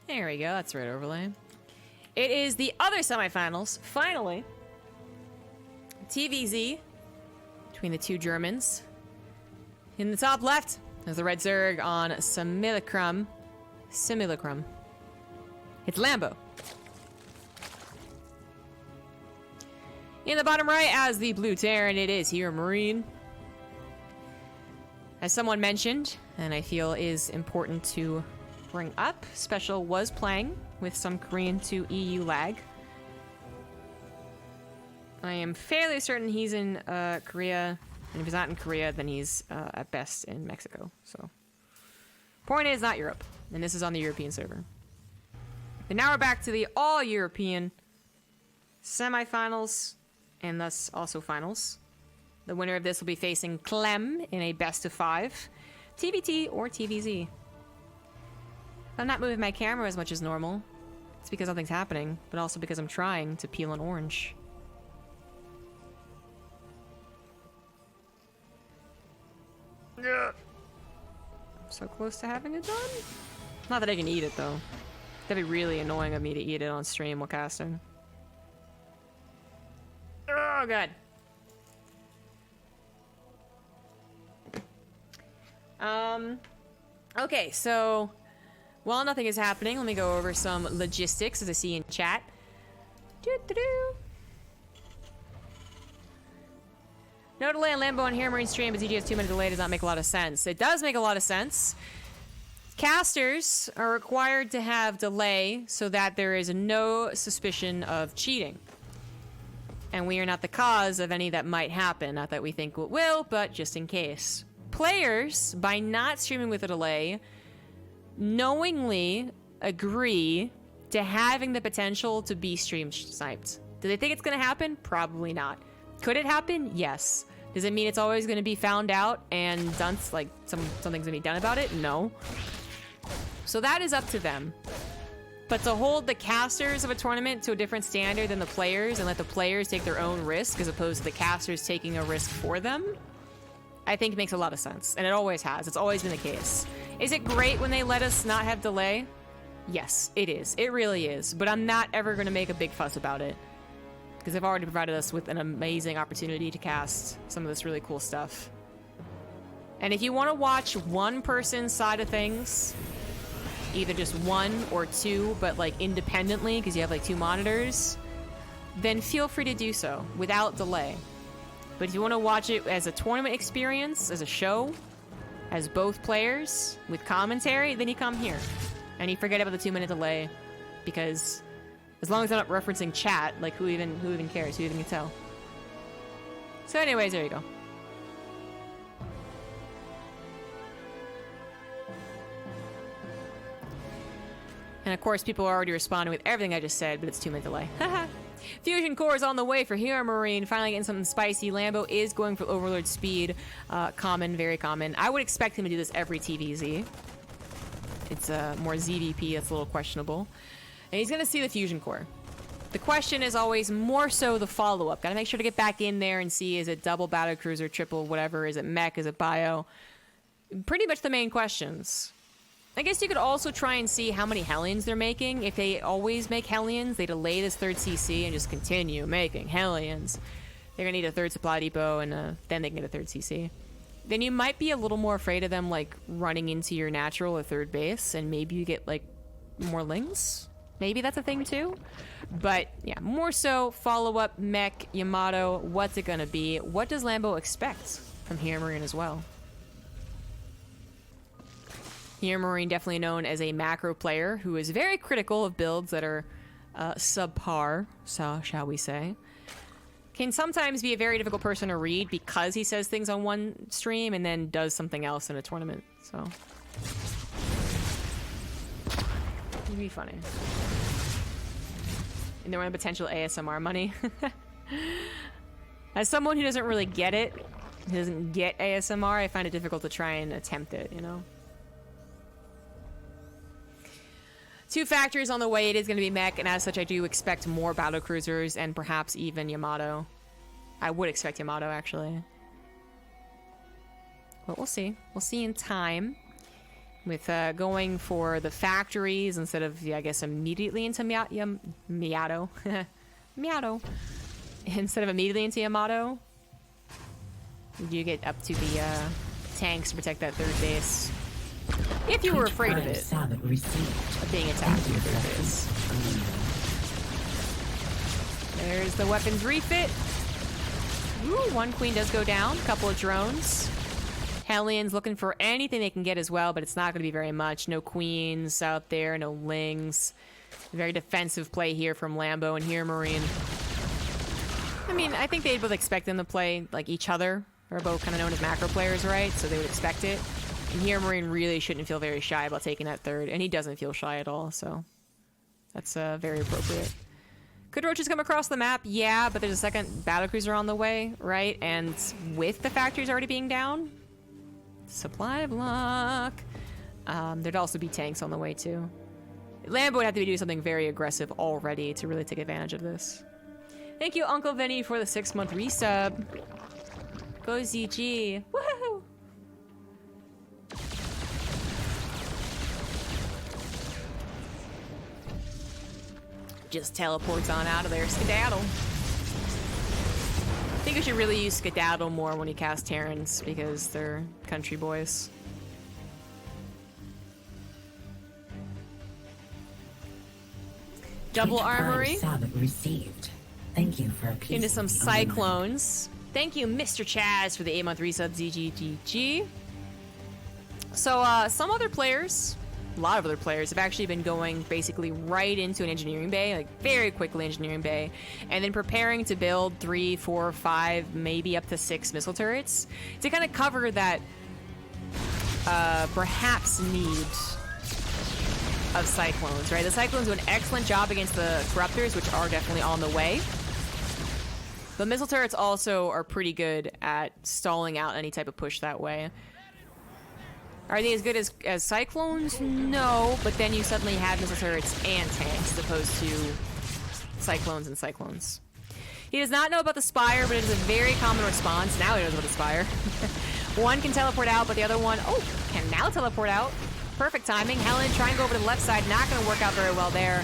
There we go. That's the right overlay. It is the other semifinals. Finally. TVZ between the two Germans. In the top left, there's the Red Zerg on Simulacrum. Simulacrum. It's Lambo. In the bottom right, as the Blue Terran, it is HeRoMaRiNe. As someone mentioned, and I feel is important to bring up, Special was playing with some Korean to EU lag. I am fairly certain he's in Korea, and if he's not in Korea, then he's at best in Mexico. So, point is, not Europe, and this is on the European server. But now we're back to the all-European semifinals, and thus also finals. The winner of this will be facing Clem in a best-of-5, TVT or TVZ. I'm not moving my camera as much as normal. It's because nothing's happening, but also because I'm trying to peel an orange. I'm so close to having it done. Not that I can eat it, though. That'd be really annoying of me to eat it on stream while casting. Oh, God. Okay, so while nothing is happening, let me go over some logistics as I see in chat. No delay on Lambo on HeRoMaRiNe stream, but ZG has 2 minute delay does not make a lot of sense. It does make a lot of sense. Casters are required to have delay so that there is no suspicion of cheating. And we are not the cause of any that might happen. Not that we think it will, but just in case. Players, by not streaming with a delay, knowingly agree to having the potential to be stream sniped. Do they think it's going to happen? Probably not. Could it happen? Yes. Does it mean it's always going to be found out and done, like something's going to be done about it? No. So that is up to them. But to hold the casters of a tournament to a different standard than the players and let the players take their own risk as opposed to the casters taking a risk for them, I think it makes a lot of sense. And it always has. It's always been the case. Is it great when they let us not have delay? Yes, it is. It really is. But I'm not ever going to make a big fuss about it. Because they've already provided us with an amazing opportunity to cast some of this really cool stuff. And if you want to watch one person's side of things, either just one or two, but like independently, because you have like 2 monitors, then feel free to do so without delay. But if you want to watch it as a tournament experience, as a show, as both players, with commentary, then you come here. And you forget about the 2 minute delay, because as long as I'm not referencing chat, like who even cares? Who even can tell? So anyways, there you go. And of course, people are already responding with everything I just said, but it's 2 minute delay. Haha. Fusion core is on the way for HeRoMaRiNe. Finally getting something spicy. Lambo is going for Overlord speed. Common, very common. I would expect him to do this every TVZ. It's more ZDP, that's a little questionable. And he's going to see the fusion core. The question is always more so the follow-up. Got to make sure to get back in there and see, is it double battlecruiser, triple, whatever? Is it mech? Is it bio? Pretty much the main questions. I guess you could also try and see how many Hellions they're making. If they always make Hellions, they delay this 3rd CC and just continue making Hellions. They're going to need a 3rd supply depot, and then they can get a 3rd CC. Then you might be a little more afraid of them, like, running into your natural or 3rd base, and maybe you get, like, more lings? Maybe that's a thing, too? But, yeah, more so, follow-up, mech, Yamato, what's it going to be? What does Lambo expect from HeRoMaRiNe as well? HeRoMaRiNe definitely known as a macro player who is very critical of builds that are subpar, so shall we say. Can sometimes be a very difficult person to read because he says things on one stream and then does something else in a tournament, so. It'd be funny. And there were potential ASMR money. As someone who doesn't really get it, who doesn't get ASMR, I find it difficult to try and attempt it, you know? 2 factories on the way. It is going to be mech, and as such, I do expect more battlecruisers and perhaps even Yamato. I would expect Yamato, actually. But we'll see. We'll see in time. with going for the factories instead of, yeah, I guess, immediately into Miato. Miato. Instead of immediately into Yamato. You get up to the tanks to protect that third base. If you were afraid of it. Of being attacked in your third base. There's the weapons refit. Ooh, one queen does go down. Couple of drones. Hellions looking for anything they can get as well, but it's not going to be very much. No queens out there, no lings. Very defensive play here from Lambo and HeRoMaRiNe. I mean, I think they'd both expect them to play like each other. They're both kind of known as macro players, right? So they would expect it. And HeRoMaRiNe really shouldn't feel very shy about taking that third, and he doesn't feel shy at all, so that's very appropriate. Could roaches come across the map? Yeah, but there's a second battlecruiser on the way, right? And with the factories already being down, supply of luck. There'd also be tanks on the way too. Lambo would have to be doing something very aggressive already to really take advantage of this. Thank you, Uncle Vinny, for the 6-month resub. Go ZG. Woohoo! Just teleports on out of there. Skedaddle. I think we should really use Skedaddle more when you cast Terrans because they're country boys. Double armory. Received. Thank you for a piece into some cyclones. Thank you, Mr. Chaz, for the 8-month resub. ZGGG. So some other players, a lot of other players, have actually been going basically right into an engineering bay, like very quickly engineering bay, and then preparing to build 3, 4, 5, maybe up to 6 missile turrets to kind of cover that perhaps need of cyclones, right? The cyclones do an excellent job against the corruptors, which are definitely on the way. But missile turrets also are pretty good at stalling out any type of push that way. Are they as good as cyclones? No, but then you suddenly have missile turrets and tanks as opposed to cyclones and cyclones. He does not know about the Spire, but it is a very common response. Now he knows about the Spire. One can teleport out, but the other one, oh, can now teleport out. Perfect timing. Helen trying to go over to the left side. Not going to work out very well there.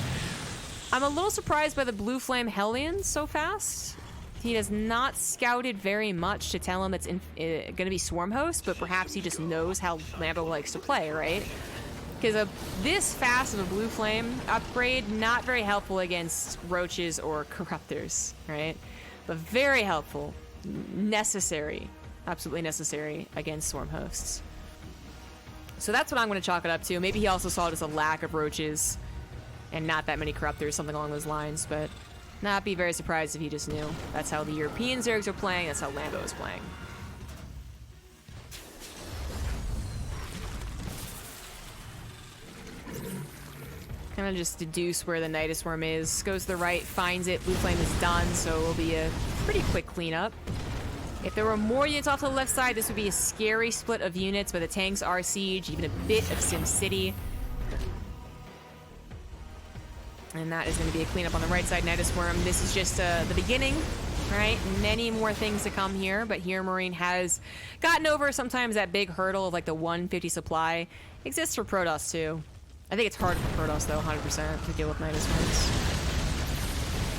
I'm a little surprised by the Blue Flame Hellions so fast. He has not scouted very much to tell him it's going to be Swarm Host, but perhaps he just knows how Lambo likes to play, right? Because this fast of a Blue Flame upgrade, not very helpful against roaches or corruptors, right? But very helpful, necessary, absolutely necessary against Swarm Hosts. So that's what I'm going to chalk it up to. Maybe he also saw it as a lack of roaches and not that many corruptors, something along those lines, but not be very surprised if he just knew. That's how the European Zergs are playing, that's how Lambo is playing. Kind of just deduce where the Nidus Swarm is. Goes to the right, finds it, Blue Flame is done, so it'll be a pretty quick cleanup. If there were more units off to the left side, this would be a scary split of units, but the tanks are Siege, even a bit of Sim City. And that is going to be a cleanup on the right side, Nidus Worm. This is just the beginning, right? Many more things to come here, but HeRoMaRiNe has gotten over sometimes that big hurdle of like the 150 supply. Exists for Protoss too. I think it's hard for Protoss though, 100% to deal with Nidus Worms.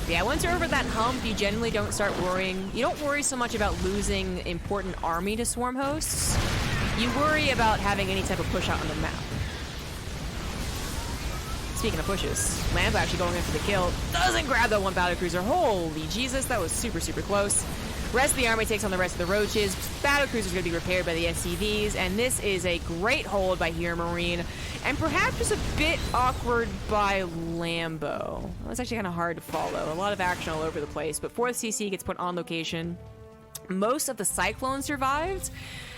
Yeah, once you're over that hump, you generally don't start worrying. You don't worry so much about losing important army to Swarm Hosts. You worry about having any type of push out on the map. Speaking of pushes, Lambo actually going in for the kill. Doesn't grab that one battlecruiser. Holy Jesus, that was super, super close. Rest of the army takes on the rest of the roaches. Battlecruiser's going to be repaired by the SCVs, and this is a great hold by HeRoMaRiNe, and perhaps just a bit awkward by Lambo. That's actually kind of hard to follow. A lot of action all over the place, but 4th CC gets put on location. Most of the Cyclones survived,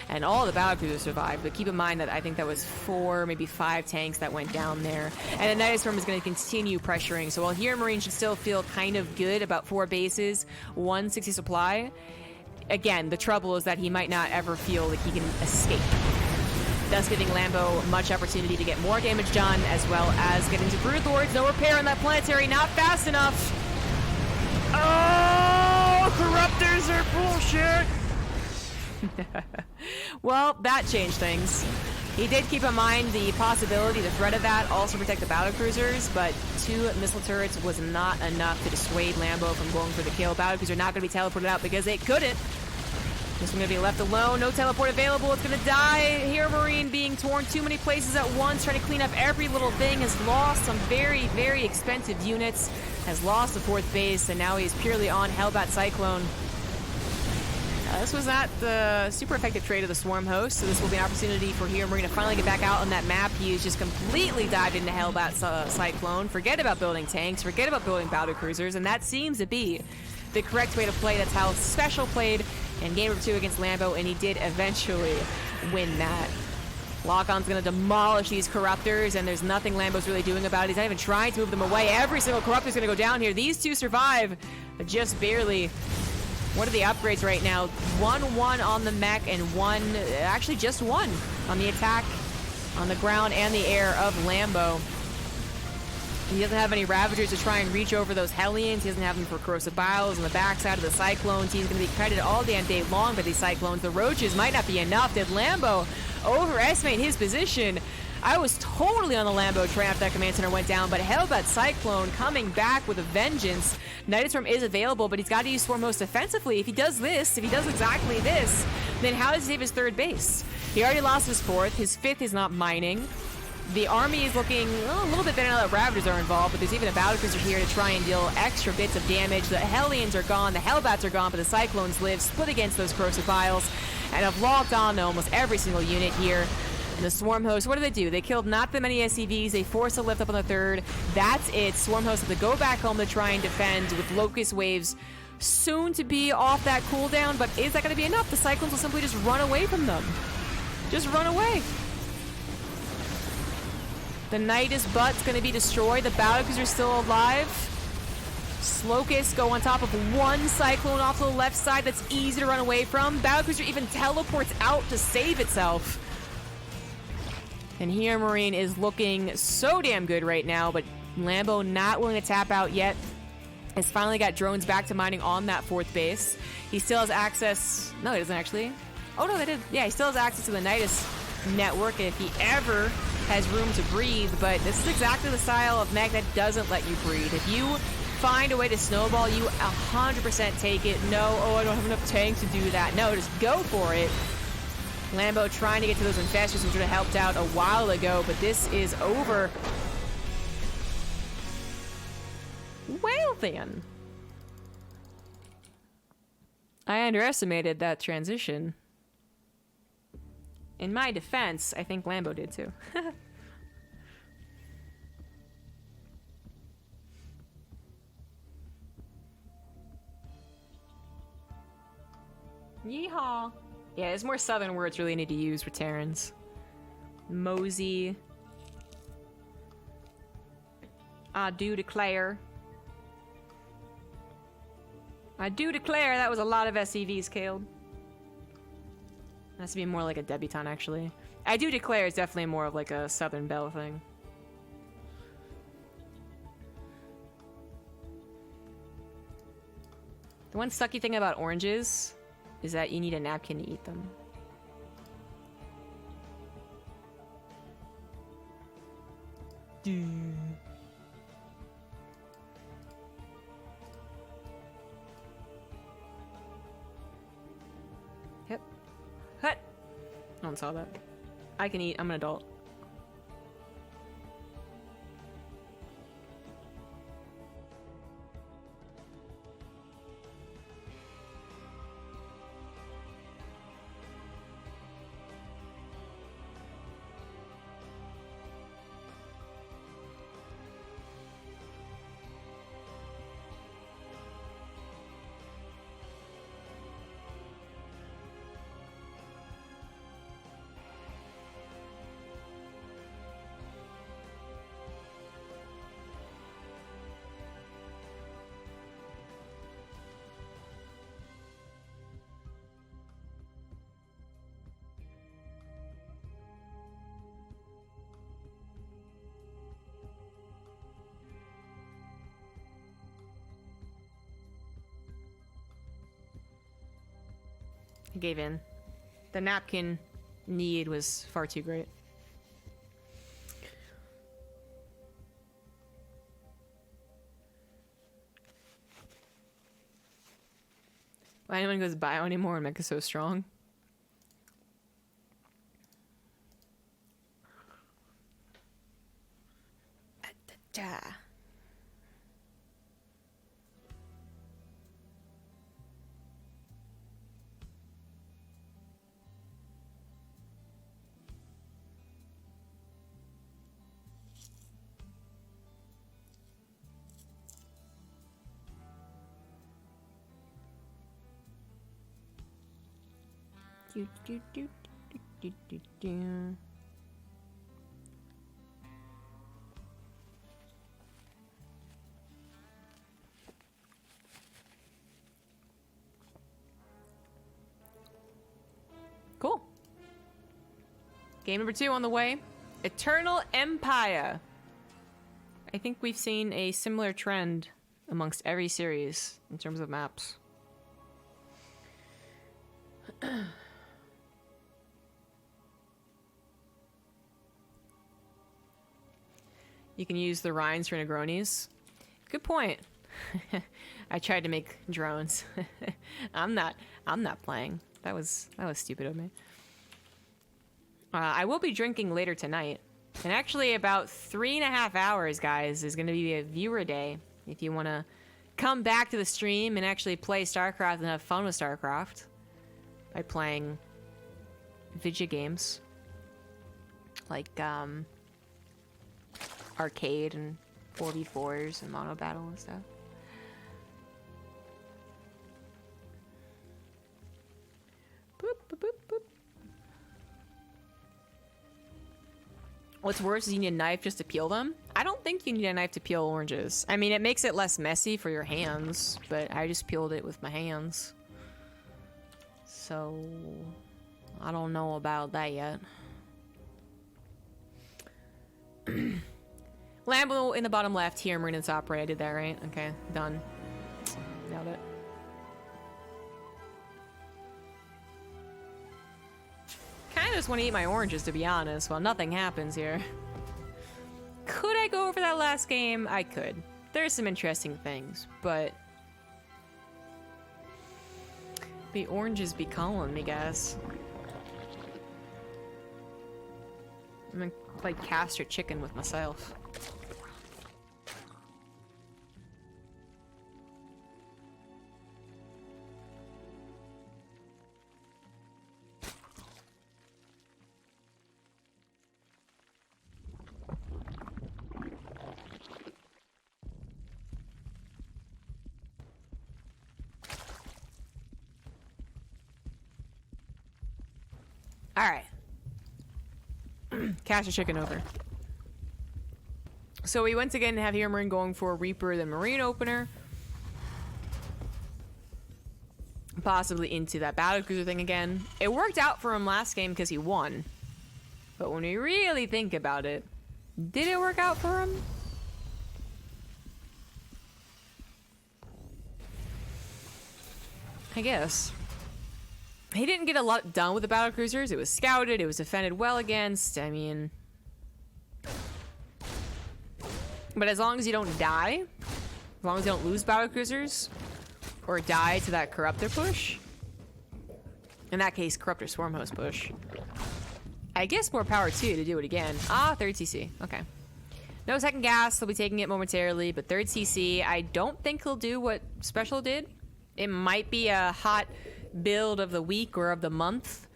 and all the battlecruisers survived, but keep in mind that I think that was 4, maybe 5 tanks that went down there. And the Nidus Swarm is going to continue pressuring, so while HeRoMaRiNe should still feel kind of good about 4 bases, 160 supply, again, the trouble is that he might not ever feel like he can escape. Thus giving Lambo much opportunity to get more damage done, as well as get into Brood Lords. No repair on that planetary, not fast enough! Oh, corruptors are bullshit! Well, that changed things. He did keep in mind the possibility, the threat of that, also protect the battlecruisers, but 2 missile turrets was not enough to dissuade Lambo from going for the kill. Battlecruiser not going to be teleported out because they couldn't. This one going to be left alone. No teleport available. It's going to die. HeRoMaRiNe being torn too many places at once, trying to clean up every little thing. Has lost some very, very expensive units. Has lost the 4th base, and now he's purely on Hellbat Cyclone. This was not the super effective trade of the Swarm host, so this will be an opportunity for HeRoMaRiNe to finally get back out on that map. He is just completely dived into Hellbat Cyclone. Forget about building tanks, forget about building battle cruisers, and that seems to be the correct way to play. That's how Special played in game number 2 against Lambo, and he did eventually win that. Lock-on's gonna demolish these Corruptors, and there's nothing Lambo's really doing about it. He's not even trying to move them away. Every single Corruptor's gonna go down here. These 2 survive, but just barely. What are the upgrades right now? 1-1 on the mech and 1, actually just 1 on the attack, on the ground and the air of Lambo. He doesn't have any Ravagers to try and reach over those Hellions. He doesn't have them for Corrosive Biles on the backside of the Cyclones. He's going to be credited all damn day long by these Cyclones. The Roaches might not be enough. Did Lambo overestimate his position? I was totally on the Lambo train after that command center went down, but Hellbat Cyclone coming back with a vengeance. Nidus Storm is available, but he's got to use Swarm Host defensively. If he does this, if he does exactly this, then how does he save his 3rd base? He already lost his 4th. His 5th is not mining. The army is looking a little bit better now that Ravagers are involved, but there's even a Battlecruiser here to try and deal extra bits of damage. The Hellions are gone, the Hellbats are gone, but the Cyclones live, split against those Corrosive Vials, and have locked on to almost every single unit here. And the Swarm Host, what do? They killed not that many SCVs. They forced a lift up on the 3rd. That's it. Swarm Host have to go back home to try and defend with Locust Waves soon to be off that cooldown, but is that going to be enough? The Cyclones will simply just run away from them. Just run away. The Nidus butt's going to be destroyed. The Battlecruisers are still alive. Slocus go on top of 1 Cyclone off to the left side that's easy to run away from. Battlecruiser even teleports out to save itself. And HeRoMaRiNe is looking so damn good right now, but Lambo not willing to tap out yet. Has finally got drones back to mining on that 4th base. He still has access. No, he doesn't actually. Oh, no, they did. Yeah, he still has access to the Nidus network if he ever has room to breathe, but this is exactly the style of mech that doesn't let you breathe. If you find a way to snowball, you 100% take it. No, oh, I don't have enough tanks to do that. No, just go for it. Lambo trying to get to those infestors, which would have helped out a while ago, but this is over. Well then. I underestimated that transition. In my defense, I think Lambo did too. Yeehaw. Yeah, there's more southern words really need to use for Terrans. Mosey. I do declare. I do declare that was a lot of SCVs killed. Has to be more like a debutante, actually. I do declare it's definitely more of like a Southern Belle thing. The one sucky thing about oranges is that you need a napkin to eat them. Yep. Hut. No one saw that. I can eat. I'm an adult. I gave in. The napkin need was far too great. Why anyone goes bio anymore and make it so strong? Da. Do, do, do, do, do, do, do. Cool. Game number 2 on the way. Eternal Empire. I think we've seen a similar trend amongst every series in terms of maps. You can use the Rhines for Negronis. Good point. I tried to make drones. I'm not playing. That was stupid of me. I will be drinking later tonight. And actually about 3.5 hours, guys, is going to be a viewer day. If you want to come back to the stream and actually play StarCraft and have fun with StarCraft by playing video games. Like, arcade and 4v4s and mono battle and stuff. Boop, boop, boop, boop. What's worse is you need a knife just to peel them. I don't think you need a knife to peel oranges. I mean, it makes it less messy for your hands, but I just peeled it with my hands. So, I don't know about that yet. Lambo in the bottom left, HeRoMaRiNe in the top right. I did that right? Okay, done. Nailed it. Kind of just want to eat my oranges, to be honest. Well, nothing happens here. Could I go over that last game? I could. There's some interesting things, but the oranges be calling me, guys. I'm gonna play Castor Chicken with myself. Alright. Castor Chicken over. So we once again have HeRoMaRiNe going for Reaper, the Marine opener. Possibly into that battlecruiser thing again. It worked out for him last game because he won. But when we really think about it, did it work out for him? I guess. He didn't get a lot done with the battlecruisers. It was scouted, it was defended well against. I mean... But as long as you don't die, as long as you don't lose battlecruisers, or die to that Corruptor push, in that case, Corruptor Swarm Host push, I guess more power to you to do it again. Ah, 3rd CC. Okay. No second gas, he'll be taking it momentarily, but 3rd CC, I don't think he'll do what Special did. It might be a hot build of the week or of the month,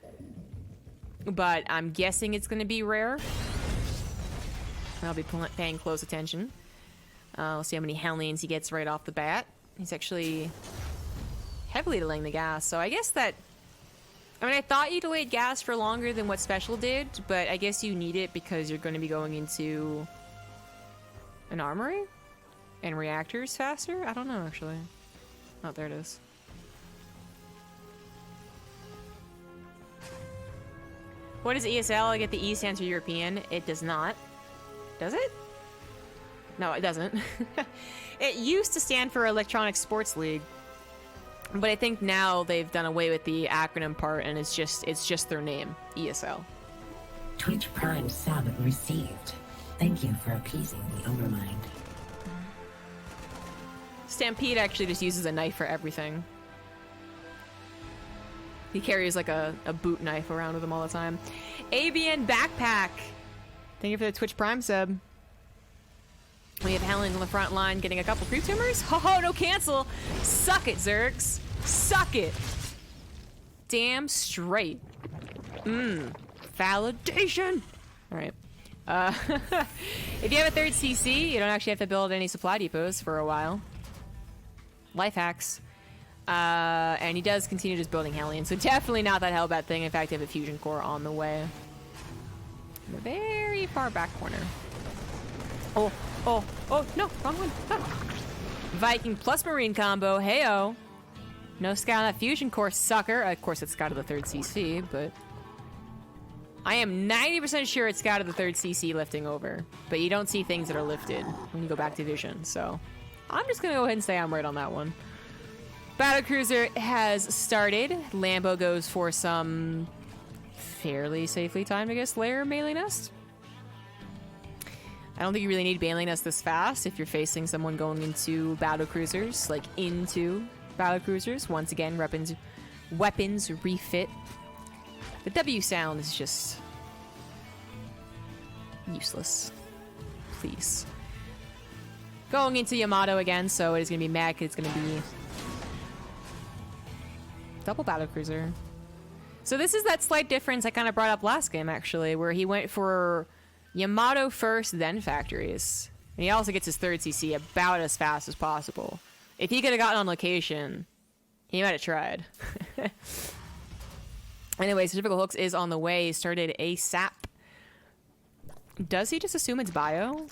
but I'm guessing it's going to be rare. I'll be paying close attention. We'll see how many Hellions he gets right off the bat. He's actually heavily delaying the gas, so I guess that... I mean, I thought you delayed gas for longer than what Special did, but I guess you need it because you're going to be going into an armory and reactors faster? I don't know, actually. Oh, there it is. What is ESL? I get the E stands for European. It does not. Does it? No, it doesn't. It used to stand for Electronic Sports League, but I think now they've done away with the acronym part, and it's just their name, ESL. Twitch Prime sub received. Thank you for appeasing the overmind. Stampede actually just uses a knife for everything. He carries like a boot knife around with him all the time. ABN Backpack. Thank you for the Twitch Prime sub. We have Helens on the front line getting a couple creep tumors. Oh, no cancel. Suck it, Zergs. Suck it. Damn straight. Validation. All right. If you have a third CC, you don't actually have to build any supply depots for a while. Life hacks. And he does continue just building Hellion, so definitely not that hell bad thing. In fact, you have a fusion core on the way. In the very far back corner. Oh, no, wrong one. Ah. Viking plus Marine combo, heyo. No scout on that fusion core, sucker. Of course, it's scout of the third CC, but I am 90% sure it's scout of the third CC lifting over. But you don't see things that are lifted when you go back to vision, so I'm just gonna go ahead and say I'm right on that one. Battlecruiser has started. Lambo goes for some fairly safely timed, I guess, lair melee nest. I don't think you really need melee nest this fast if you're facing someone going into battlecruisers, like into battlecruisers. Once again, weapons refit. The W sound is just useless. Please. Going into Yamato again, so it is going to be mech. It's going to be double battlecruiser. So this is that slight difference I kind of brought up last game, actually, where he went for Yamato first, then factories. And he also gets his third CC about as fast as possible. If he could have gotten on location, he might have tried. Anyway, Certifical Hooks is on the way. He started ASAP. Does he just assume it's bio?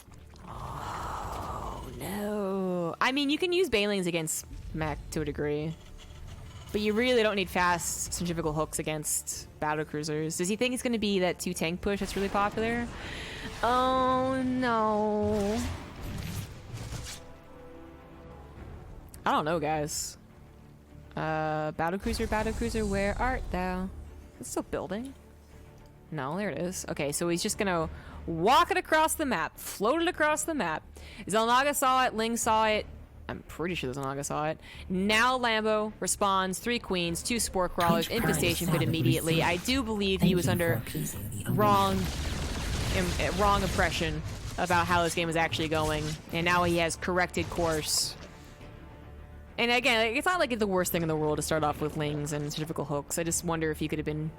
Oh, no. I mean, you can use Banelings against mech to a degree. But you really don't need fast centrifugal hooks against battlecruisers. Does he think it's going to be that 2 tank push that's really popular? Oh, no. I don't know, guys. Battlecruiser, where art thou? It's still building. No, there it is. Okay, so he's just going to walk it across the map. Float it across the map. Zelnaga saw it. Ling saw it. I'm pretty sure Zelnaga saw it. Now Lambo responds. 3 queens, 2 spore crawlers, infestation pit immediately. I do believe he was under wrong impression about how this game was actually going, and now he has corrected course. And again, it's not like it's the worst thing in the world to start off with Lings and certifical hooks. I just wonder if he could have been...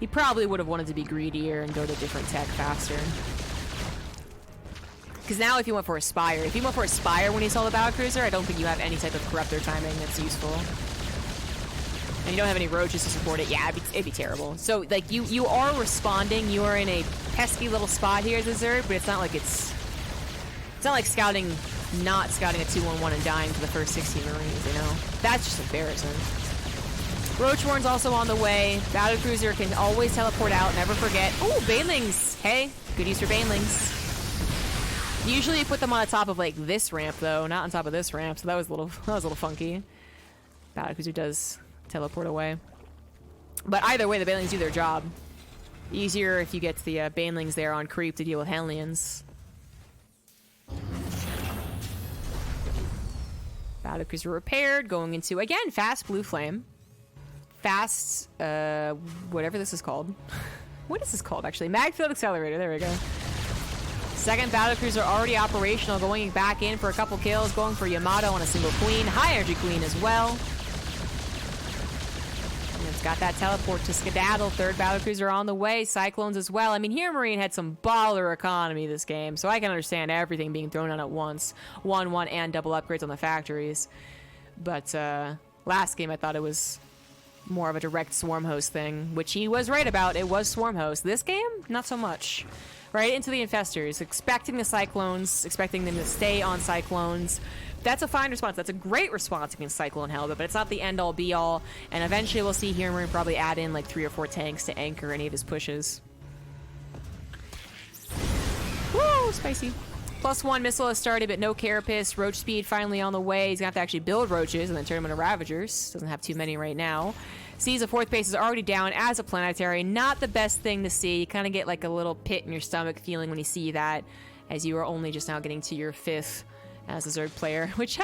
He probably would have wanted to be greedier and go to different tech faster. Because now if you went for a Spire, when he saw the Battlecruiser, I don't think you have any type of Corruptor timing that's useful. And you don't have any Roaches to support it. Yeah, it'd be terrible. So, like, you are responding. You are in a pesky little spot here as a Zerg, but it's not like it's not like not scouting a 2-1-1 and dying for the first 16 Marines, you know? That's just embarrassing. Roachborn's also on the way. Battlecruiser can always teleport out, never forget. Ooh, Banelings! Hey, good use for Banelings. Usually you put them on the top of like this ramp though, not on top of this ramp, so that was a little funky. Battlecruiser does teleport away. But either way, the Banelings do their job. Easier if you get the Banelings there on creep to deal with Hellions. Battlecruiser repaired, going into, again, fast blue flame. Fast, whatever this is called. What is this called, actually? Magfield Accelerator, there we go. Second Battlecruiser already operational, going back in for a couple kills, going for Yamato on a single queen. High energy queen as well. And it's got that teleport to skedaddle. Third Battlecruiser on the way. Cyclones as well. I mean, HeRoMaRiNe had some baller economy this game, so I can understand everything being thrown on at once. 1-1 and double upgrades on the factories. But last game I thought it was more of a direct swarm host thing, which he was right about. It was swarm host. This game, not so much. Right into the infestors, expecting the Cyclones, expecting them to stay on Cyclones. That's a fine response. That's a great response against Cyclone Helmet, but it's not the end-all, be-all. And eventually we'll see HeRoMaRiNe probably add in like 3 or 4 tanks to anchor any of his pushes. Woo, spicy. +1 missile has started, but no Carapace. Roach speed finally on the way. He's going to have to actually build Roaches and then turn them into Ravagers. Doesn't have too many right now. Sees a 4th base is already down as a planetary. Not the best thing to see. You kind of get like a little pit in your stomach feeling when you see that, as you are only just now getting to your 5th as a Zerg player, which,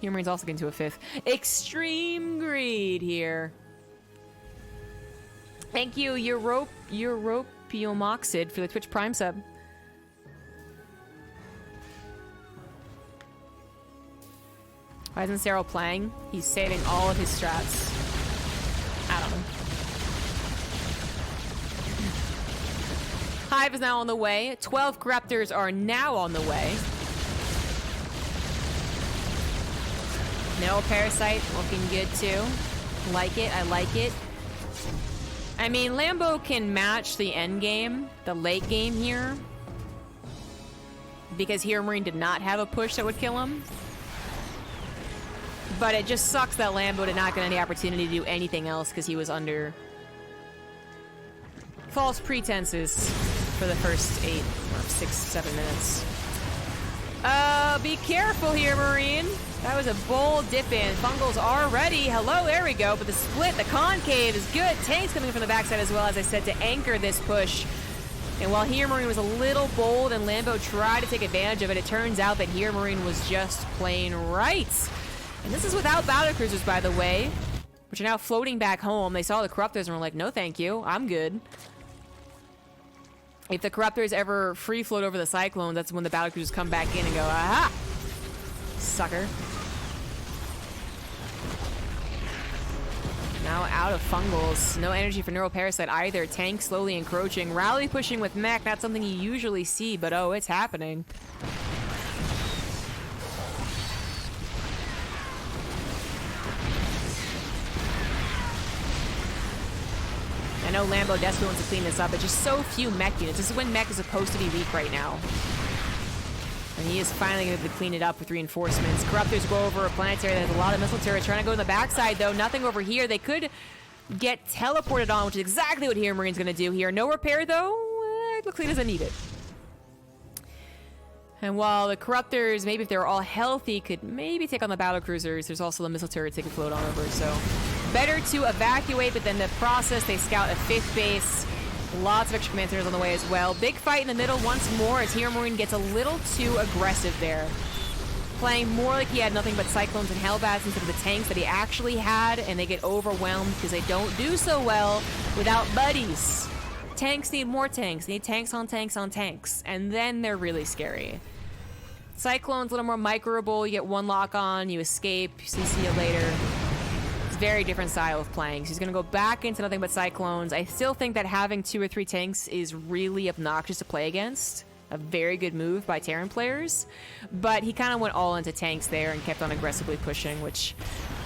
HeRoMaRiNe's also getting to a 5th. Extreme greed here. Thank you, Europiomoxid, for the Twitch Prime sub. Why isn't Cyril playing? He's saving all of his strats. I don't know. Hive is now on the way. 12 Corruptors are now on the way. No Parasite, looking good too. Like it, I like it. I mean, Lambo can match the end game, the late game here. Because HeRoMaRiNe did not have a push that would kill him. But it just sucks that Lambo did not get any opportunity to do anything else because he was under false pretenses for the first 8 or 6, 7 minutes. Be careful HeRoMaRiNe. That was a bold dip in. Fungals are ready. Hello, there we go. But the split, the concave is good. Tanks coming from the backside as well, as I said, to anchor this push. And while HeRoMaRiNe was a little bold and Lambo tried to take advantage of it, it turns out that HeRoMaRiNe was just plain right. And this is without battlecruisers, by the way, which are now floating back home. They saw the Corruptors and were like, no thank you, I'm good. If the Corruptors ever free float over the Cyclones, that's when the battlecruisers come back in and go, aha! Sucker. Now out of Fungals. No energy for Neuroparasite either. Tank slowly encroaching. Rally pushing with mech, not something you usually see, but oh, it's happening. I know Lambo desperately wants to clean this up, but just so few mech units. This is when mech is supposed to be weak right now. And he is finally going to clean it up with reinforcements. Corruptors go over a planetary that has a lot of missile turrets. Trying to go to the backside, though. Nothing over here. They could get teleported on, which is exactly what HeRoMaRiNe's going to do here. No repair, though. Looks like he doesn't need it. And while the Corruptors, maybe if they're all healthy, could maybe take on the battlecruisers, there's also the missile turrets they could float on over, so... Better to evacuate, but then the process, they scout a 5th base. Lots of extra command centers on the way as well. Big fight in the middle once more as HeRoMaRiNe gets a little too aggressive there. Playing more like he had nothing but Cyclones and Hellbats instead of the tanks that he actually had, and they get overwhelmed because they don't do so well without buddies. Tanks need more tanks. They need tanks on tanks on tanks, and then they're really scary. Cyclone's a little more microable. You get one lock on, you escape, you see you later. Very different style of playing. So he's going to go back into nothing but Cyclones. I still think that having 2 or 3 tanks is really obnoxious to play against. A very good move by Terran players. But he kind of went all into tanks there and kept on aggressively pushing, which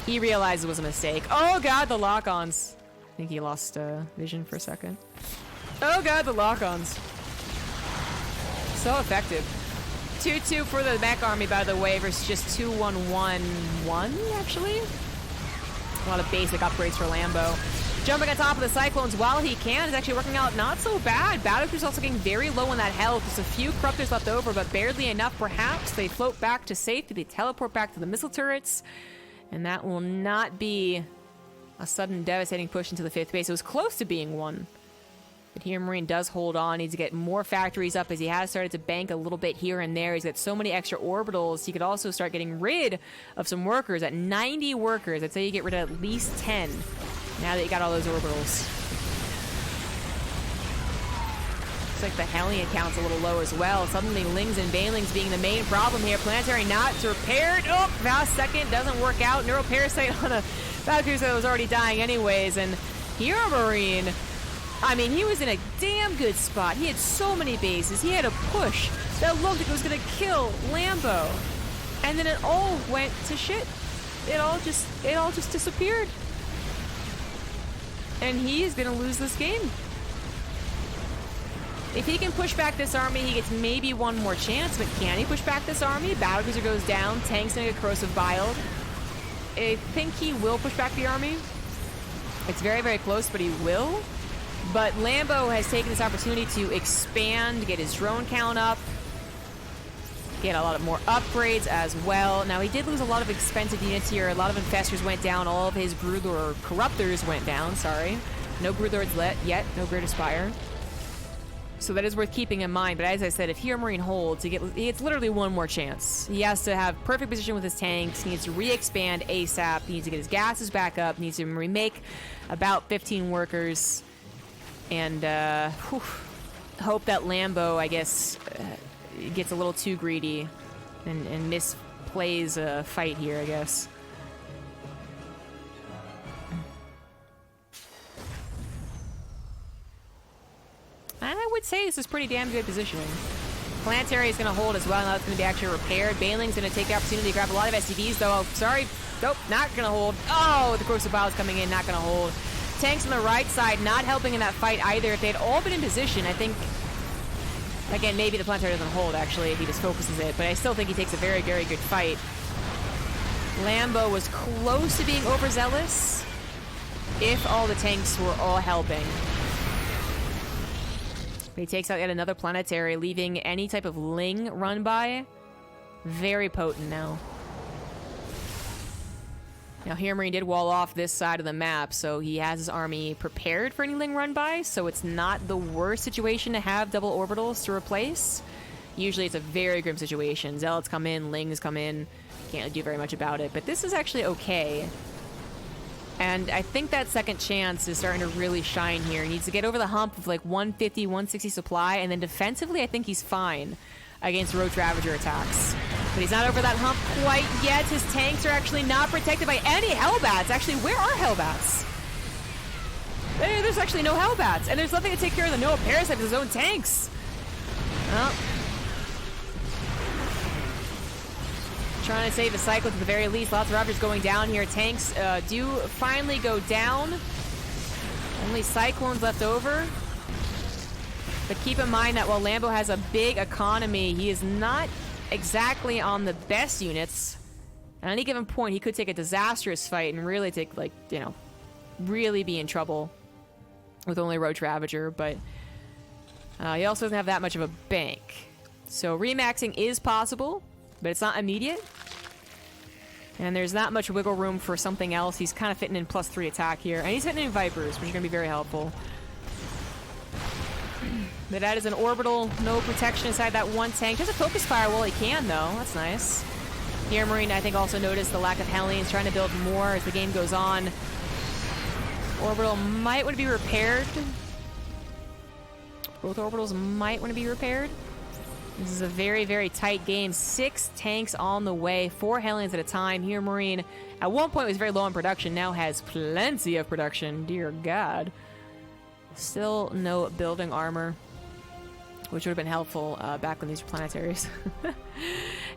he realized was a mistake. Oh god, the lock-ons. I think he lost vision for a second. Oh god, the lock-ons. So effective. 2-2 for the mech army, by the way, versus just 2-1-1-1, actually. A lot of basic upgrades for Lambo. Jumping on top of the Cyclones while he can is actually working out not so bad. Battlecruiser's also getting very low on that health. Just a few Corruptors left over, but barely enough perhaps. They float back to safety. They teleport back to the missile turrets. And that will not be a sudden devastating push into the 5th base. It was close to being one. But HeRoMaRiNe does hold on. Needs to get more factories up as he has started to bank a little bit here and there. He's got so many extra orbitals. He could also start getting rid of some workers. At 90 workers, I'd say you get rid of at least 10 now that you got all those orbitals. Looks like the Hellion count's a little low as well. Suddenly Lings and Banelings being the main problem here. Planetary not repaired. Oh, last second doesn't work out. Neuroparasite on a Battlecruiser that was already dying anyways. And HeRoMaRiNe, I mean, he was in a damn good spot. He had so many bases. He had a push that looked like it was going to kill Lambo. And then it all went to shit. It all just disappeared. And he is going to lose this game. If he can push back this army, he gets maybe one more chance. But can he push back this army? Battlecruiser goes down. Tank's going to get corrosive biled. I think he will push back the army. It's very, very close, but he will. But Lambo has taken this opportunity to expand, get his drone count up, get a lot of more upgrades as well. Now, he did lose a lot of expensive units here. A lot of Infestors went down. All of his Broodlord, or Corruptors went down, sorry. No Broodlords yet, no Great Aspire. So that is worth keeping in mind. But as I said, if HeRoMaRiNe holds, he gets literally one more chance. He has to have perfect position with his tanks. He needs to re-expand ASAP. He needs to get his gases back up. He needs to remake about 15 workers. And hope that Lambo, I guess, gets a little too greedy and misplays a fight here, I guess. I would say this is pretty damn good positioning. Planetary is going to hold as well. Now it's going to be actually repaired. Baneling's going to take the opportunity to grab a lot of SCVs, though. Oh, sorry. Nope, not going to hold. Oh, the Corrosive Bile is coming in, not going to hold. Tanks on the right side not helping in that fight either. If they had all been in position, I think... Again, maybe the Planetary doesn't hold, actually, if he just focuses it. But I still think he takes a very, very good fight. Lambo was close to being overzealous if all the tanks were all helping. But he takes out yet another Planetary, leaving any type of Ling run by very potent now. Now, HeRoMaRiNe did wall off this side of the map, so he has his army prepared for any Ling run by, so it's not the worst situation to have double orbitals to replace. Usually it's a very grim situation. Zealots come in, Lings come in, can't do very much about it, but this is actually okay. And I think that second chance is starting to really shine here. He needs to get over the hump of like 150, 160 supply, and then defensively I think he's fine against Roach Ravager attacks. But he's not over that hump quite yet. His tanks are actually not protected by any Hellbats. Actually, where are Hellbats? There's actually no Hellbats, and there's nothing to take care of the Noah Parasite with his own tanks. Well, trying to save the Cyclones at the very least. Lots of Ravagers going down here. Tanks do finally go down. Only Cyclones left over. But keep in mind that while Lambo has a big economy, he is not exactly on the best units. At any given point, he could take a disastrous fight and really take, like, you know, really be in trouble with only Roach Ravager. But he also doesn't have that much of a bank. So remaxing is possible, but it's not immediate. And there's not much wiggle room for something else. He's kind of fitting in +3 attack here. And he's hitting in Vipers, which is going to be very helpful. But that is an orbital, no protection inside that one tank. Just a focus fire while he can, though. That's nice. HeRoMaRiNe, I think, also noticed the lack of Hellions, trying to build more as the game goes on. Orbital might want to be repaired. Both orbitals might want to be repaired. This is a very, very tight game. 6 tanks on the way, 4 Hellions at a time. HeRoMaRiNe, at one point, was very low on production, now has plenty of production. Dear God. Still no building armor, which would have been helpful back when these were planetaries.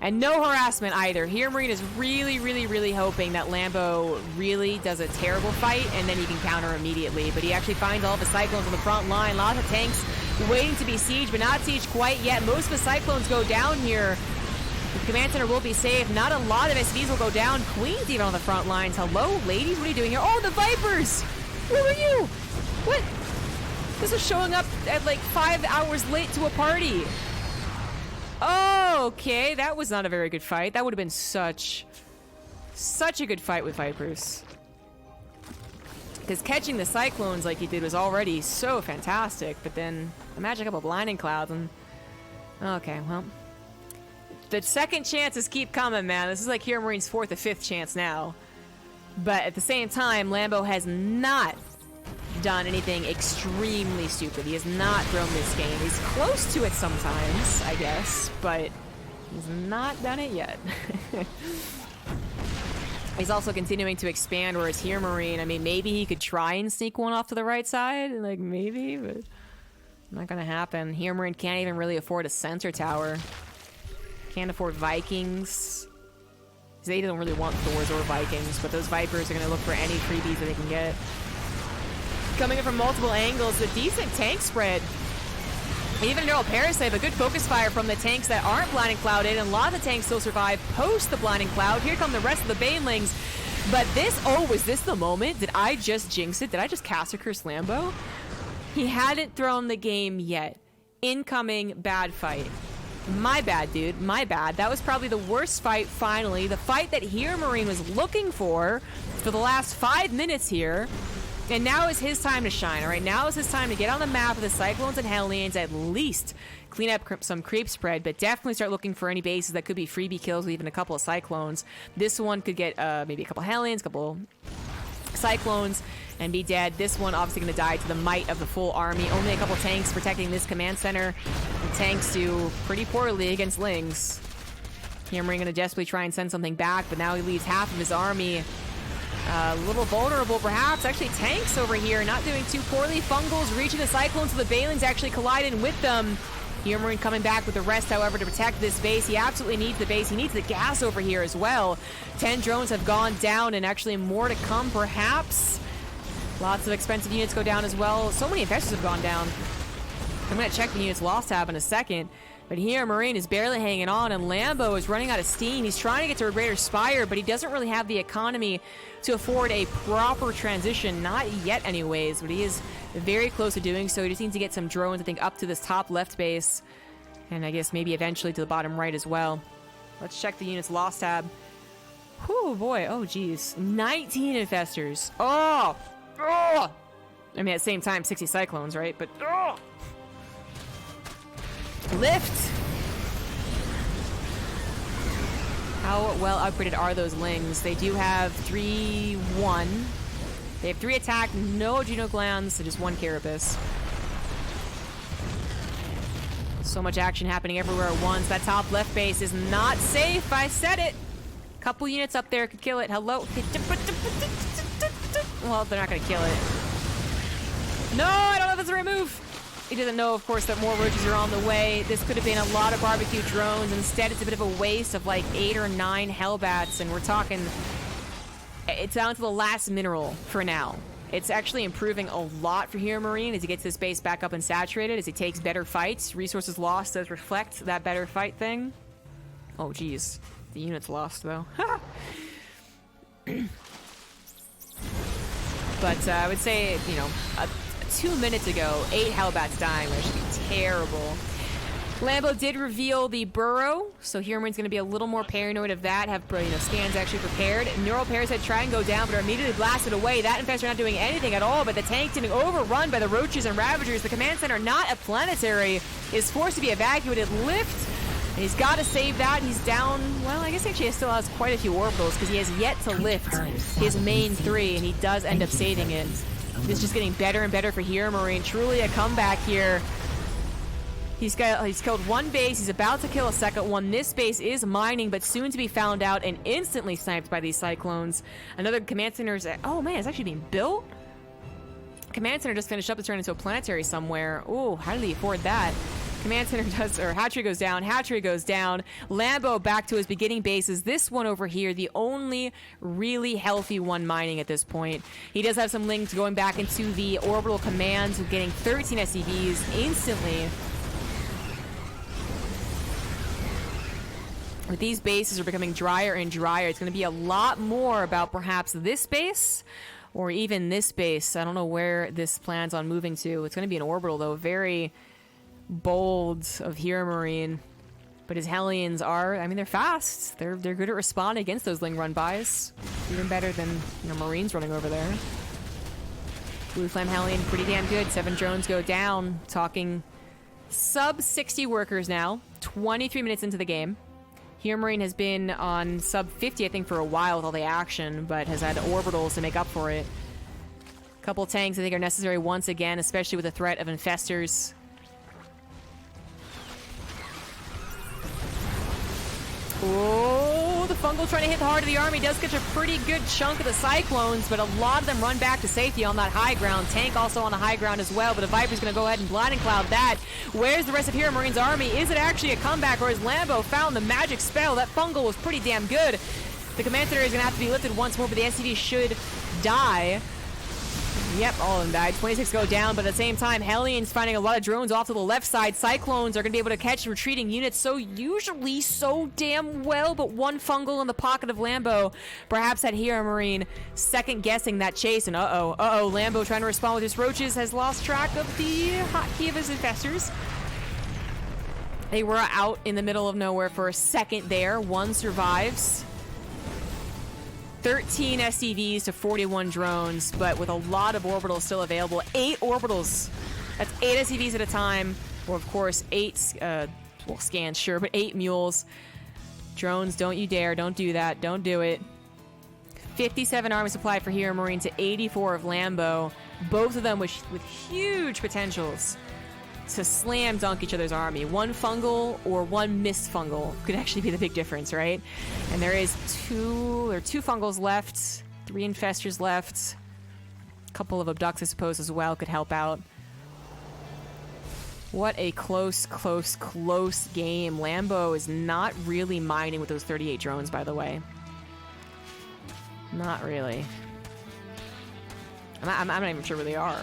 And no harassment either. HeRoMaRiNe is really, really, really hoping that Lambo really does a terrible fight and then he can counter immediately. But he actually finds all of the Cyclones on the front line. Lots of tanks waiting to be sieged, but not sieged quite yet. Most of the Cyclones go down here. The command center will be saved. Not a lot of SVs will go down. Queen's even on the front lines. Hello, ladies? What are you doing here? Oh, the Vipers! Where were you? What? This is showing up at like 5 hours late to a party. Oh, okay. That was not a very good fight. That would have been such a good fight with Vipers. Because catching the Cyclones like he did was already so fantastic. But then imagine a couple blinding clouds and... Okay, well... The second chances keep coming, man. This is like HeRoMaRiNe's 4th or 5th chance now. But at the same time, Lambo has not done anything extremely stupid. He has not thrown this game. He's close to it sometimes, I guess, but he's not done it yet. He's also continuing to expand, whereas HeRoMaRiNe, I mean, maybe he could try and sneak one off to the right side, like maybe, but not gonna happen. HeRoMaRiNe can't even really afford a sensor tower. Can't afford Vikings. They don't really want Thors or Vikings, but those Vipers are gonna look for any freebies that they can get. Coming in from multiple angles, a decent tank spread. Even Neural Parasite, a good focus fire from the tanks that aren't Blinding Clouded, and a lot of the tanks still survive post the Blinding Cloud. Here come the rest of the Banelings. But this, oh, was this the moment? Did I just jinx it? Did I just Caster Curse Lambo? He hadn't thrown the game yet. Incoming bad fight. My bad, dude. My bad. That was probably the worst fight, finally. The fight that HeRoMaRiNe was looking for the last 5 minutes here. And now is his time to shine, all right? Now is his time to get on the map with the Cyclones and Hellions, at least clean up some creep spread, but definitely start looking for any bases that could be freebie kills with even a couple of Cyclones. This one could get maybe a couple Hellions, a couple Cyclones, and be dead. This one obviously going to die to the might of the full army. Only a couple tanks protecting this command center. The tanks do pretty poorly against Lings. HeRoMaRiNe going to desperately try and send something back, but now he leaves half of his army a little vulnerable, perhaps. Actually, tanks over here not doing too poorly. Fungals reaching the Cyclones, so the Balings actually colliding with them. HeRoMaRiNe coming back with the rest, however, to protect this base. He absolutely needs the base. He needs the gas over here as well. 10 drones have gone down, and actually more to come, perhaps. Lots of expensive units go down as well. So many investors have gone down. I'm going to check the units lost tab in a second. But HeRoMaRiNe is barely hanging on, and Lambo is running out of steam. He's trying to get to a greater spire, but he doesn't really have the economy to afford a proper transition. Not yet, anyways, but he is very close to doing so. He just needs to get some drones, I think, up to this top left base. And I guess maybe eventually to the bottom right as well. Let's check the units lost tab. Whew, boy. Oh, geez. 19 infestors. Oh! Oh! I mean, at the same time, 60 Cyclones, right? But, oh! Lift! How well upgraded are those Lings? They do have 3-1. They have 3 attack, no adrenal glands, so just 1 carapace. So much action happening everywhere at once. That top left base is not safe. I said it. Couple units up there could kill it. Hello? Well, they're not going to kill it. No, I don't know if it's the right move. He doesn't know, of course, that more roaches are on the way. This could have been a lot of barbecue drones. Instead, it's a bit of a waste of like 8 or 9 Hellbats, and we're talking... It's down to the last mineral for now. It's actually improving a lot for HeRoMaRiNe as he gets this base back up and saturated, as he takes better fights. Resources lost does reflect that better fight thing. Oh, geez. The unit's lost, though. But I would say, you know... 2 minutes ago, 8 Hellbats dying, which should be terrible. Lambo did reveal the burrow, so HeRoMaRiNe's going to be a little more paranoid of that, have scans actually prepared. Neural Parasite try and go down, but are immediately blasted away. That infestor not doing anything at all, but the tank getting overrun by the roaches and ravagers. The command center, not a planetary, is forced to be evacuated. Lift! And he's got to save that. He's down, well, I guess actually he still has quite a few orbitals, because he has yet to lift his main 3, and he does end up saving it. It's just getting better and better for HeRoMaRiNe. Truly a comeback here. He's killed 1 base. He's about to kill a second one. This base is mining, but soon to be found out and instantly sniped by these Cyclones. Another command center is... Oh, man, it's actually being built? Command center just finished up. It's turned into a planetary somewhere. Ooh, how did he afford that? Command center does, or hatchery goes down, hatchery goes down. Lambo back to his beginning bases. This one over here, the only really healthy one mining at this point. He does have some links going back into the orbital commands, getting 13 SCVs instantly. With these bases are becoming drier and drier, it's going to be a lot more about perhaps this base or even this base. I don't know where this plans on moving to. It's going to be an orbital, though. Very bold of HeRoMaRiNe, but his Hellions are, I mean, they're fast. They're good at responding against those Ling run-bys. Even better than, you know, Marines running over there. Blue Flame Hellion, pretty damn good. 7 drones go down. Talking sub 60 workers now. 23 minutes into the game. HeRoMaRiNe has been on sub 50, I think, for a while with all the action, but has had orbitals to make up for it. Couple tanks, I think, are necessary once again, especially with the threat of infestors. Oh, the Fungal trying to hit the heart of the army. Does catch a pretty good chunk of the Cyclones, but a lot of them run back to safety on that high ground. Tank also on the high ground as well, but a Viper's going to go ahead and blinding cloud that. Where's the rest of HeRoMaRiNe's army? Is it actually a comeback, or has Lambo found the magic spell? That Fungal was pretty damn good. The command center is going to have to be lifted once more, but the SCV should die. Yep, all of them died. 26 go down, but at the same time, Hellions finding a lot of drones off to the left side. Cyclones are going to be able to catch retreating units usually so damn well, but 1 Fungal in the pocket of Lambo perhaps had HeRoMaRiNe second-guessing that chase, and uh-oh, Lambo trying to respond with his roaches has lost track of the hotkey of his infestors. They were out in the middle of nowhere for a second there. 1 survives. 13 SCVs to 41 drones, but with a lot of orbitals still available. 8 orbitals. That's 8 SCVs at a time. Or, of course, 8, well, scans, sure, but 8 mules. Drones, don't you dare. Don't do that. Don't do it. 57 army supply for HeRoMaRiNe to 84 of Lambo. Both of them with huge potentials to slam dunk each other's army. One fungal or one missed fungal could actually be the big difference, right? And there are two fungals left, 3 infestors left. A couple of abducts, I suppose, as well could help out. What a close game. Lambo is not really mining with those 38 drones, by the way. Not really. I'm not even sure where they are.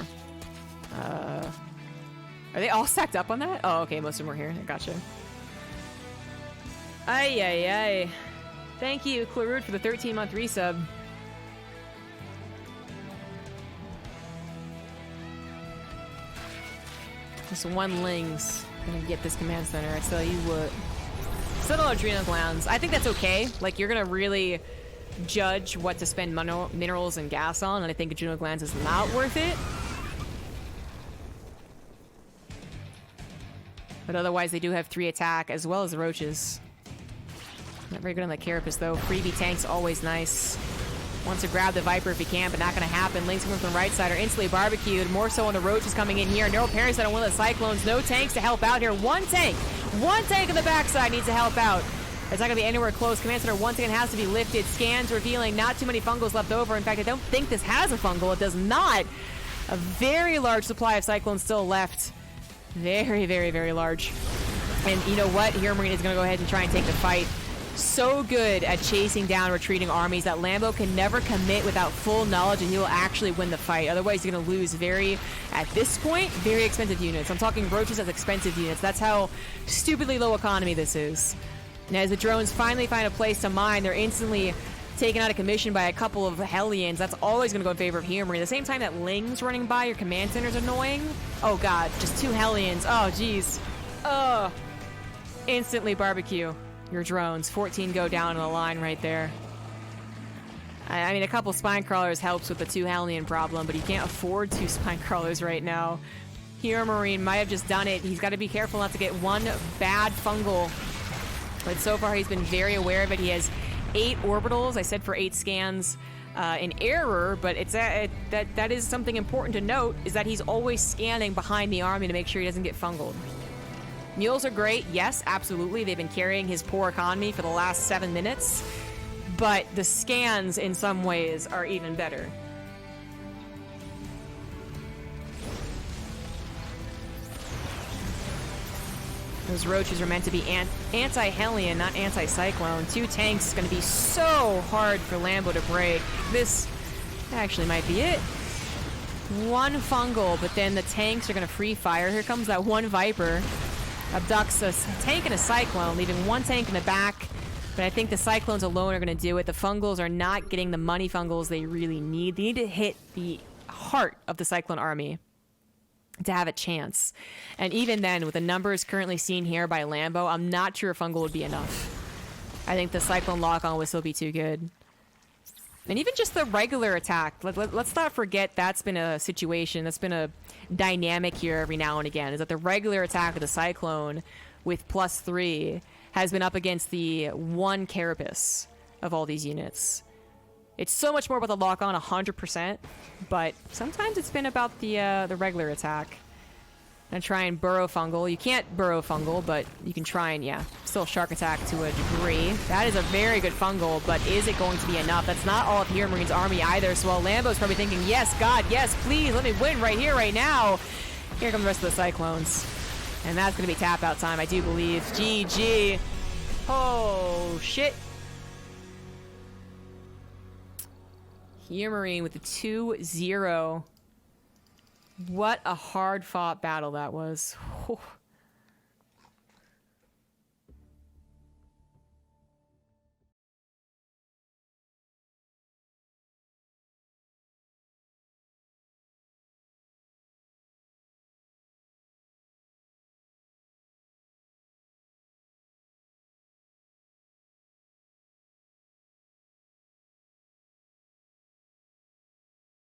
Are they all stacked up on that? Oh, okay, most of them were here. I gotcha. Ay, ay, ay. Thank you, Clarud, for the 13-month resub. Just one Ling's gonna get this command center. I tell you what. Still no adrenal glands. I think that's okay. Like, you're gonna really judge what to spend minerals and gas on, and I think adrenal glands is not worth it. But otherwise, they do have 3 attack, as well as the roaches. Not very good on the carapace, though. Freebie tank's always nice. Wants to grab the Viper if he can, but not going to happen. Links coming from the right side are instantly barbecued. More so on the roaches coming in here. Neural Parasite on one of the Cyclones. No tanks to help out here. One tank on the backside needs to help out. It's not going to be anywhere close. Command Center once again has to be lifted. Scans revealing not too many fungals left over. In fact, I don't think this has a fungal. It does not. A very large supply of Cyclones still left. Very, very, very large. And you know what? HeRoMaRiNe is going to go ahead and try and take the fight. So good at chasing down retreating armies that Lambo can never commit without full knowledge and he will actually win the fight. Otherwise, he's going to lose at this point, very expensive units. I'm talking roaches as expensive units. That's how stupidly low economy this is. And as the drones finally find a place to mine, they're instantly taken out of commission by a couple of Hellions. That's always going to go in favor of HeRoMaRiNe. At the same time that Ling's running by, your command center's annoying. Oh god, just 2 Hellions. Oh jeez. Oh. Instantly barbecue your drones. 14 go down in the line right there. I mean, a couple spine crawlers helps with the 2 Hellion problem, but he can't afford 2 spine crawlers right now. HeRoMaRiNe might have just done it. He's got to be careful not to get one bad fungal. But so far, he's been very aware of it. He has 8 orbitals. I said for 8 scans in error, but that is something important to note, is that he's always scanning behind the army to make sure he doesn't get fungaled. Mules are great. Yes, absolutely. They've been carrying his poor economy for the last 7 minutes. But the scans, in some ways, are even better. Those roaches are meant to be anti-Hellion, not anti-Cyclone. 2 tanks is going to be so hard for Lambo to break. This actually might be it. 1 fungal, but then the tanks are going to free fire. Here comes that 1 Viper. Abducts a tank and a Cyclone, leaving 1 tank in the back. But I think the Cyclones alone are going to do it. The fungals are not getting the money fungals they really need. They need to hit the heart of the Cyclone army to have a chance. And even then, with the numbers currently seen here by Lambo, I'm not sure a fungal would be enough. I think the Cyclone lock-on would still be too good. And even just the regular attack, let's not forget that's been a situation, that's been a dynamic here every now and again, is that the regular attack of the Cyclone with +3 has been up against the 1 carapace of all these units. It's so much more about the lock-on, 100%, but sometimes it's been about the regular attack. And try and burrow fungal. You can't burrow fungal, but you can try and, yeah, still shark attack to a degree. That is a very good fungal, but is it going to be enough? That's not all of HeRoMaRiNe's army either, so while Lambo's probably thinking, yes, God, yes, please, let me win right here, right now. Here come the rest of the Cyclones. And that's going to be tap-out time, I do believe. GG. Oh, shit. HeRoMaRiNe with the 2-0. What a hard-fought battle that was.